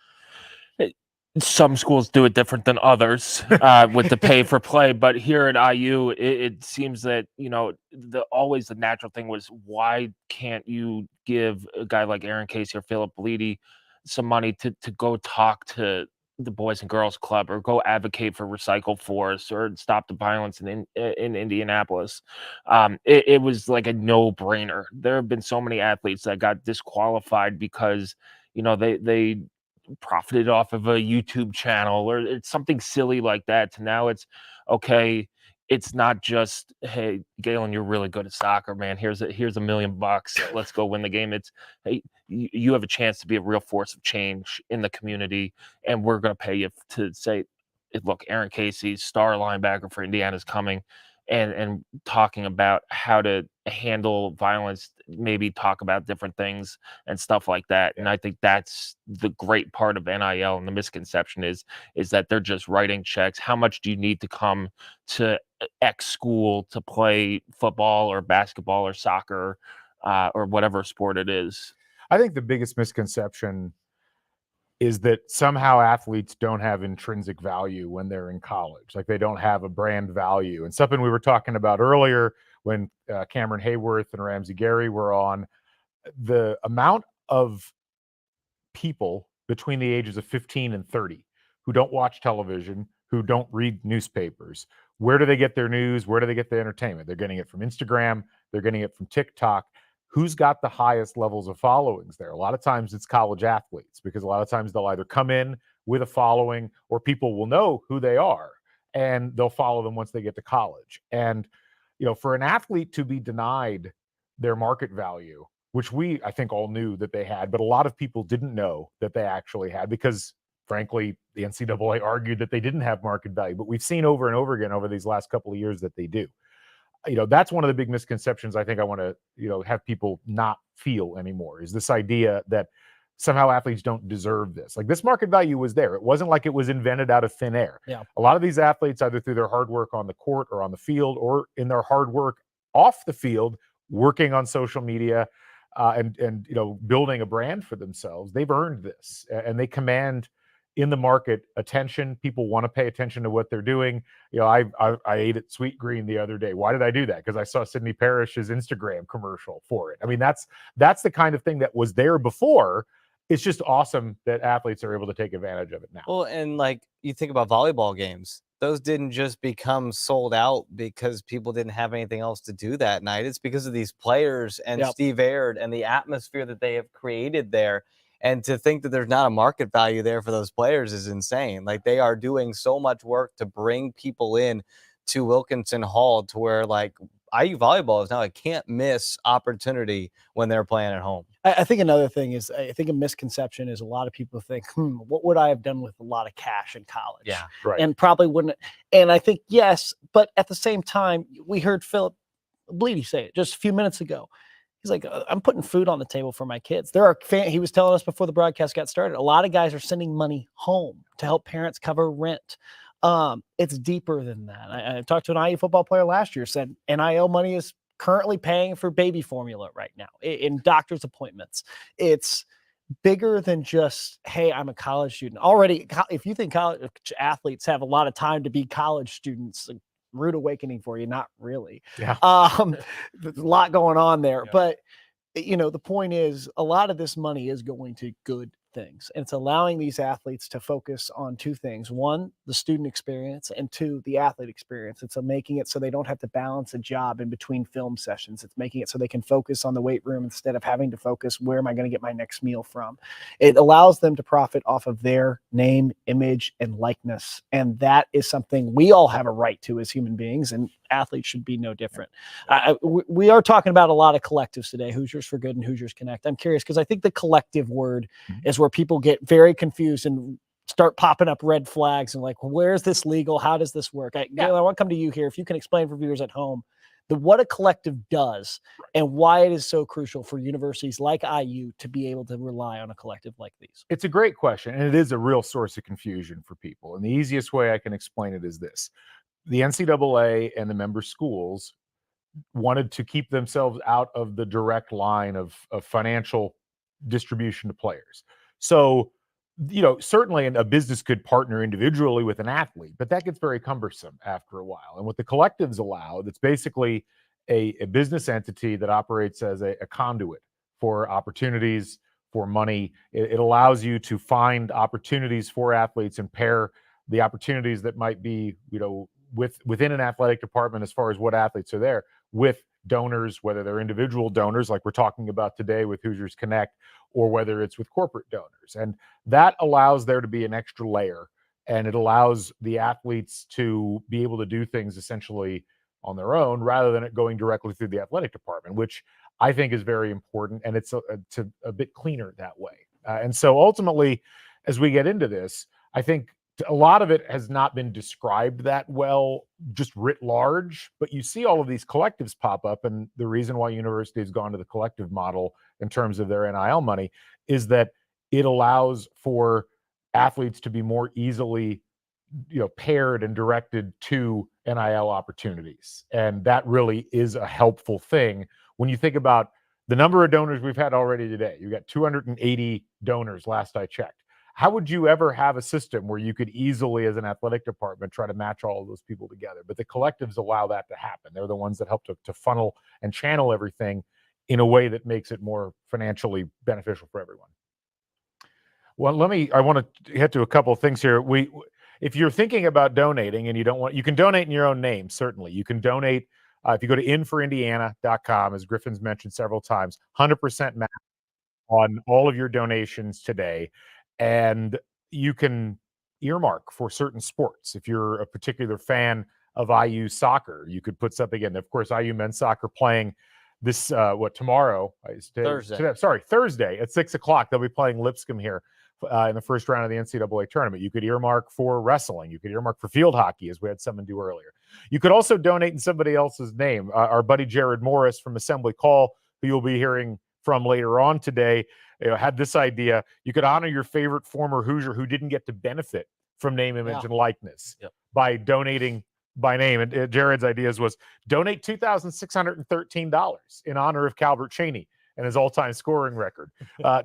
Some schools do it different than others with the pay for play, but here at IU, it seems that always the natural thing was, why can't you give a guy like Aaron Casey or Philip Bleedy some money to go talk to the Boys and Girls Club, or go advocate for Recycle Force, or stop the violence in Indianapolis? It was like a no-brainer. There have been so many athletes that got disqualified because they profited off of a YouTube channel, or it's something silly like that. To now it's okay. It's not just, hey, Galen, you're really good at soccer, man. Here's $1 million. Let's go win the game. It's, hey, you have a chance to be a real force of change in the community, and we're going to pay you to say, look, Aaron Casey, star linebacker for Indiana, is coming, and talking about how to handle violence, maybe talk about different things and stuff like that. And I think that's the great part of NIL, and the misconception is that they're just writing checks. How much do you need to come to X school to play football or basketball or soccer or whatever sport it is? I think the biggest misconception is that somehow athletes don't have intrinsic value when they're in college. Like, they don't have a brand value. And something we were talking about earlier when Cameron Hayworth and Ramsey Gary were on, the amount of people between the ages of 15 and 30 who don't watch television, who don't read newspapers. Where do they get their news? Where do they get their entertainment? They're getting it from Instagram. They're getting it from TikTok. Who's got the highest levels of followings there? A lot of times it's college athletes, because a lot of times they'll either come in with a following, or people will know who they are and they'll follow them once they get to college. And, for an athlete to be denied their market value, which I think all knew that they had, but a lot of people didn't know that they actually had, because frankly, the NCAA argued that they didn't have market value, but we've seen over and over again over these last couple of years that they do. That's one of the big misconceptions I think I want to, have people not feel anymore, is this idea that somehow athletes don't deserve this. Like, this market value was there. It wasn't like it was invented out of thin air. Yeah. A lot of these athletes, either through their hard work on the court or on the field, or in their hard work off the field, working on social media, and building a brand for themselves, they've earned this, and they command in the market attention. People want to pay attention to what they're doing. I ate at Sweet Green the other day. Why did I do that? Because I saw Sidney Parrish's Instagram commercial for it. I mean, that's the kind of thing that was there before. It's just awesome that athletes are able to take advantage of it now. Well, and like, you think about volleyball games, those didn't just become sold out because people didn't have anything else to do that night. It's because of these players and Yep. Steve Aird and the atmosphere that they have created there. And to think that there's not a market value there for those players is insane. Like, they are doing so much work to bring people in to Wilkinson Hall, to where, like, IU volleyball is now a can't miss opportunity when they're playing at home. I think another thing is, I think a misconception is a lot of people think, what would I have done with a lot of cash in college? Yeah. Right. And probably wouldn't. And I think, yes, but at the same time, we heard Philip Bleedy say it just a few minutes ago. He's like, I'm putting food on the table for my kids. He was telling us before the broadcast got started, a lot of guys are sending money home to help parents cover rent. It's deeper than that. I talked to an IU football player last year, said NIL money is currently paying for baby formula right now in doctor's appointments. It's bigger than just, hey, I'm a college student. Already, if you think college athletes have a lot of time to be college students, like, rude awakening for you. Not really. Yeah. There's a lot going on there, Yeah. but the point is, a lot of this money is going to good things, and it's allowing these athletes to focus on two things: one, the student experience, and two, the athlete experience. It's making it so they don't have to balance a job in between film sessions. It's making it so they can focus on the weight room instead of having to focus, where am I going to get my next meal from? It allows them to profit off of their name, image, and likeness, and that is something we all have a right to as human beings, and athletes should be no different. We are talking about a lot of collectives today, Hoosiers for Good and Hoosiers Connect. I'm curious, because I think the collective word is where people get very confused and start popping up red flags and like, where is this legal? How does this work? Gail, I want to come to you here. If you can explain for viewers at home what a collective does and why it is so crucial for universities like IU to be able to rely on a collective like these. It's a great question, and it is a real source of confusion for people. And the easiest way I can explain it is this: the NCAA and the member schools wanted to keep themselves out of the direct line of financial distribution to players. So, certainly a business could partner individually with an athlete, but that gets very cumbersome after a while. And what the collectives allow, that's basically a business entity that operates as a conduit for opportunities, for money. It allows you to find opportunities for athletes and pair the opportunities that might be, within an athletic department, as far as what athletes are there, with donors, whether they're individual donors like we're talking about today with Hoosiers Connect, or whether it's with corporate donors. And that allows there to be an extra layer, and it allows the athletes to be able to do things essentially on their own, rather than it going directly through the athletic department, which I think is very important, and it's a bit cleaner that way. And so ultimately, as we get into this, I think a lot of it has not been described that well, just writ large, but you see all of these collectives pop up. And the reason why university has gone to the collective model in terms of their NIL money is that it allows for athletes to be more easily, paired and directed to NIL opportunities. And that really is a helpful thing when you think about the number of donors we've had already today. You've got 280 donors last I checked. How would you ever have a system where you could easily, as an athletic department, try to match all of those people together? But the collectives allow that to happen. They're the ones that help to funnel and channel everything in a way that makes it more financially beneficial for everyone. Well, I want to hit to a couple of things here. If you're thinking about donating and you can donate in your own name, certainly. You can donate if you go to inforindiana.com, as Griffin's mentioned several times, 100% match on all of your donations today. And you can earmark for certain sports. If you're a particular fan of IU soccer, you could put something in. Of course, IU men's soccer playing this tomorrow? Thursday at 6:00. They'll be playing Lipscomb here in the first round of the NCAA tournament. You could earmark for wrestling. You could earmark for field hockey, as we had someone do earlier. You could also donate in somebody else's name. Our buddy Jared Morris from Assembly Call, who you'll be hearing from later on today, had this idea. You could honor your favorite former Hoosier who didn't get to benefit from name, image, and likeness by donating by name. And Jared's ideas was donate $2,613 in honor of Calbert Cheney and his all-time scoring record.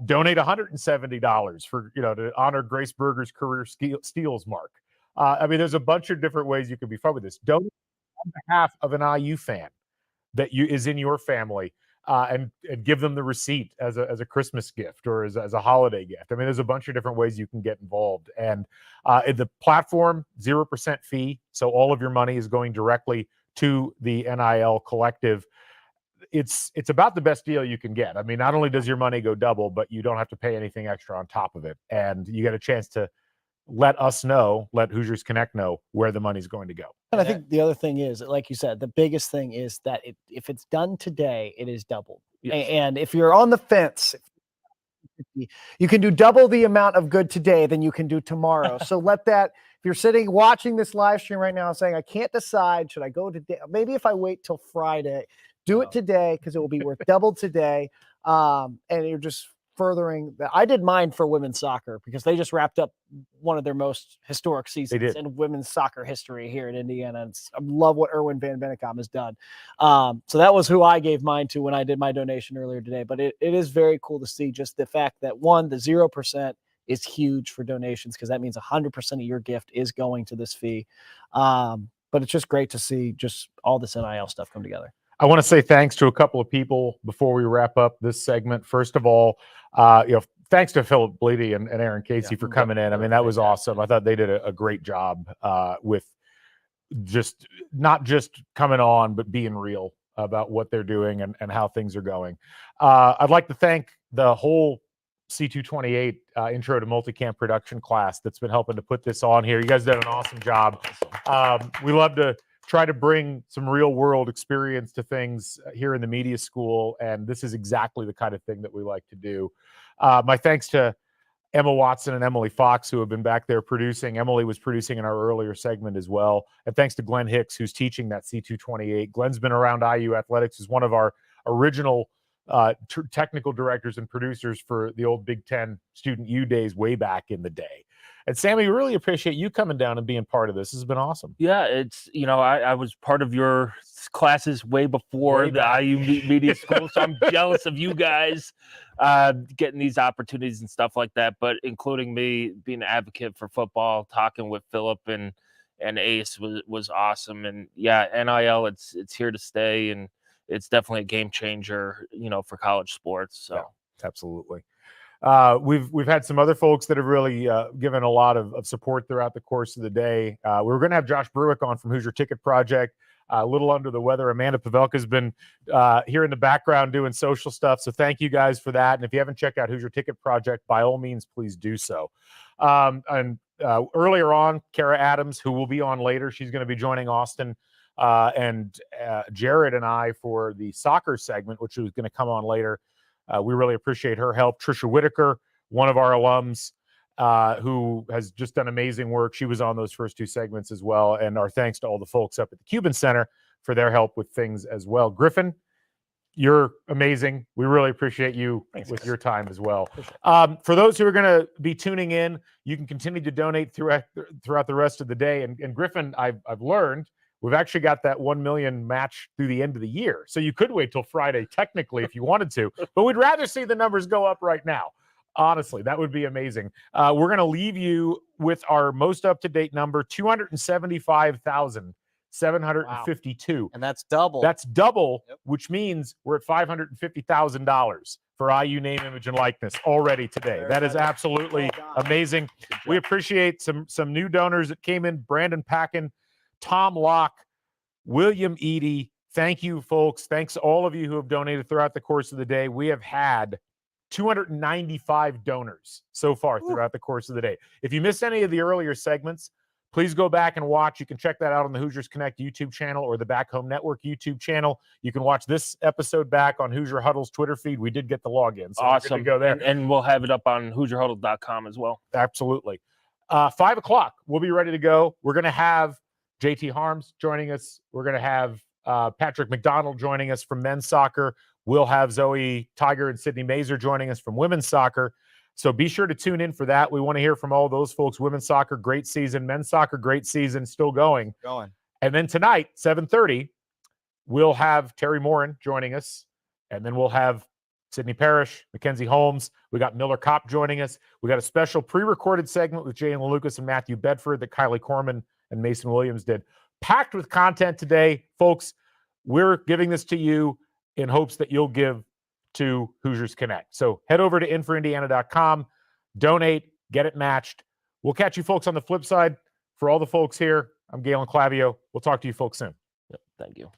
Donate $170 for to honor Grace Berger's career steals mark. I mean, there's a bunch of different ways you can be fun with this. Donate on behalf of an IU fan that is in your family. And give them the receipt as a Christmas gift or as a holiday gift. I mean, there's a bunch of different ways you can get involved. And the platform, 0% fee. So all of your money is going directly to the NIL collective. It's about the best deal you can get. I mean, not only does your money go double, but you don't have to pay anything extra on top of it. And you get a chance to let Hoosiers Connect know where the money's going to go. And I think the other thing is, like you said, the biggest thing is that if it's done today, it is doubled. Yes. And if you're on the fence, you can do double the amount of good today than you can do tomorrow. So if you're sitting watching this live stream right now saying, I can't decide, should I go today? Maybe if I wait till Friday, do it today because it will be worth double today. And you're just furthering that. I did mine for women's soccer because they just wrapped up one of their most historic seasons in women's soccer history here in Indiana. And I love what Erwin Van Bennekom has done. So that was who I gave mine to when I did my donation earlier today. But it is very cool to see just the fact that the 0% is huge for donations because that means 100% of your gift is going to this fee. But it's just great to see just all this NIL stuff come together. I want to say thanks to a couple of people before we wrap up this segment. First of all, thanks to Philip Bleedy and Aaron Casey for coming in. I mean, that was awesome. I thought they did a great job with not just coming on, but being real about what they're doing and how things are going. I'd like to thank the whole C228 Intro to Multicam production class that's been helping to put this on here. You guys did an awesome job. We love to try to bring some real world experience to things here in the media school. And this is exactly the kind of thing that we like to do. My thanks to Emma Watson and Emily Fox, who have been back there producing. Emily was producing in our earlier segment as well. And thanks to Glenn Hicks, who's teaching that C228. Glenn's been around IU Athletics, is one of our original technical directors and producers for the old Big Ten Student U days way back in the day. And Sammy, really appreciate you coming down and being part of this. This has been awesome. Yeah, it's I was part of your classes way before the IU Media School, so I'm jealous of you guys getting these opportunities and stuff like that. But including me being an advocate for football, talking with Philip and Ace was awesome. And yeah, NIL, it's here to stay, and it's definitely a game changer, for college sports. So yeah, absolutely. We've had some other folks that have really given a lot of support throughout the course of the day. We were going to have Josh Bruick on from Hoosier Ticket Project. A little under the weather. Amanda Pavelka's been here in the background doing social stuff. So thank you guys for that. And if you haven't checked out Hoosier Ticket Project, by all means, please do so. And earlier on, Kara Adams, who will be on later, she's going to be joining Austin and Jared and I for the soccer segment, which is going to come on later. We really appreciate her help. Trisha Whitaker, one of our alums, who has just done amazing work. She was on those first two segments as well. And our thanks to all the folks up at the Cuban Center for their help with things as well. Griffin, you're amazing. We really appreciate you with your time as well. For those who are going to be tuning in, you can continue to donate throughout the rest of the day. And Griffin, I've learned, we've actually got that 1 million match through the end of the year. So you could wait till Friday, technically, if you wanted to. But we'd rather see the numbers go up right now. Honestly, that would be amazing. We're going to leave you with our most up-to-date number, 275,752. And that's double. That's double, which means we're at $550,000 for IU name, image, and likeness already today. That is absolutely amazing. We appreciate some new donors that came in: Brandon Packin, Tom Locke, William Eady. Thank you, folks. Thanks to all of you who have donated throughout the course of the day. We have had 295 donors so far throughout the course of the day. If you missed any of the earlier segments, please go back and watch. You can check that out on the Hoosiers Connect YouTube channel or the Back Home Network YouTube channel. You can watch this episode back on Hoosier Huddle's Twitter feed. We did get the login, so we're good to go there. And we'll have it up on HoosierHuddle.com as well. Absolutely. 5 o'clock, we'll be ready to go. We're going to have JT Harms joining us. We're going to have Patrick McDonald joining us from men's soccer. We'll have Zoe Tiger and Sydney Mazer joining us from women's soccer. So be sure to tune in for that. We want to hear from all those folks. Women's soccer, great season. Men's soccer, great season, still going. And then tonight, 7:30, we'll have Terry Morin joining us. And then we'll have Sydney Parrish, Mackenzie Holmes. We got Miller Kopp joining us. We got a special pre-recorded segment with Jalen Lucas and Matthew Bedford that Kylie Corman and Mason Williams did. Packed with content today, folks. We're giving this to you in hopes that you'll give to Hoosiers Connect. So head over to inforindiana.com, donate, get it matched. We'll catch you folks on the flip side. For all the folks here, I'm Galen Clavio. We'll talk to you folks soon. Yep, thank you.